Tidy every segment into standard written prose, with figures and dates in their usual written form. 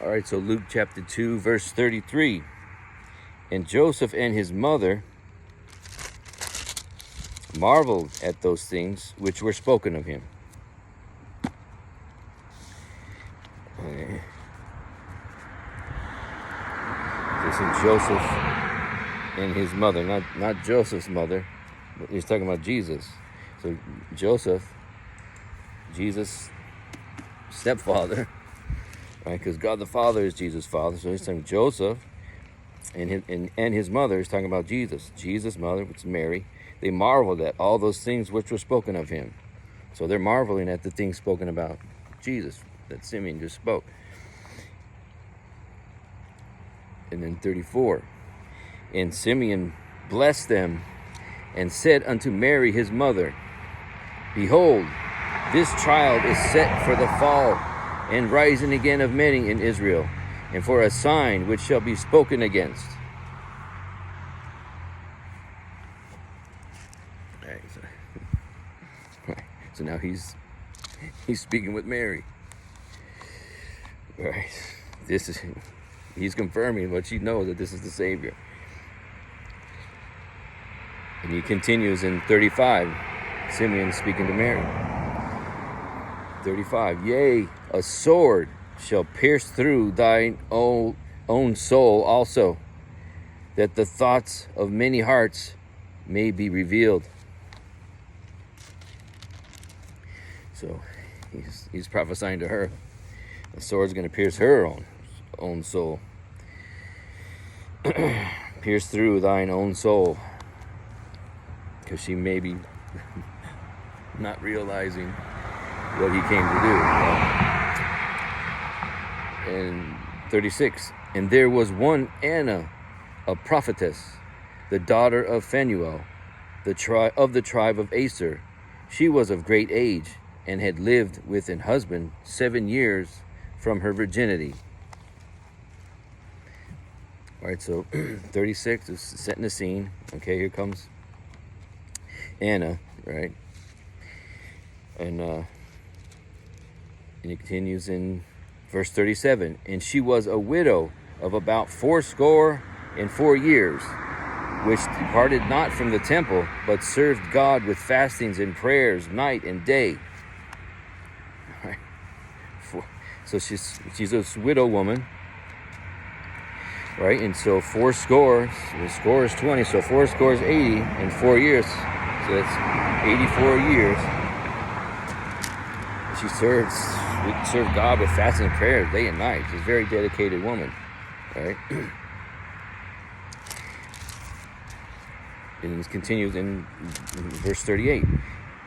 All right, so Luke chapter 2, verse 33. And Joseph and his mother marveled at those things which were spoken of him. This is Joseph and his mother, not Joseph's mother, but he's talking about Jesus. So Joseph, Jesus' stepfather, right? Because God the Father is Jesus' father. So he's talking Joseph and his mother. He's talking about Jesus. Jesus' mother, which is Mary. They marveled at all those things which were spoken of him. So they're marveling at the things spoken about Jesus that Simeon just spoke. And then 34. And Simeon blessed them and said unto Mary his mother, Behold, this child is set for the fall and rising again of many in Israel, and for a sign which shall be spoken against. So now he's speaking with Mary. Right. He's confirming what she knows, that this is the Savior. And he continues in 35. Simeon speaking to Mary. 35. Yea, a sword shall pierce through thine own soul also, that the thoughts of many hearts may be revealed. So he's prophesying to her. The sword's going to pierce her own soul. Pierce through thine own soul. Because she may be not realizing what he came to do. And 36. And there was one Anna, a prophetess, the daughter of Phanuel, of the tribe of Aser. She was of great age, and had lived with an husband 7 years from her virginity. All right, so 36 is setting the scene. Okay, here comes Anna, right? And it continues in verse 37. And she was a widow of about 84 years, which departed not from the temple, but served God with fastings and prayers night and day. So she's a widow woman, right? And so 4 scores, the score is 20, so 4 scores 80 in 4 years. So that's 84 years. She served God with fasting and prayer day and night. She's a very dedicated woman, right? And it continues in verse 38.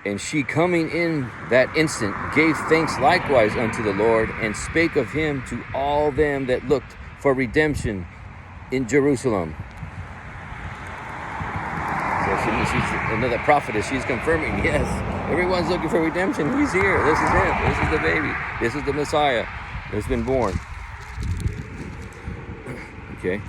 And she coming in that instant gave thanks likewise unto the Lord, and spake of him to all them that looked for redemption in Jerusalem. So she's another prophetess. She's confirming, yes, everyone's looking for redemption. He's here. This is him. This is the baby. This is the Messiah that's been born. Okay.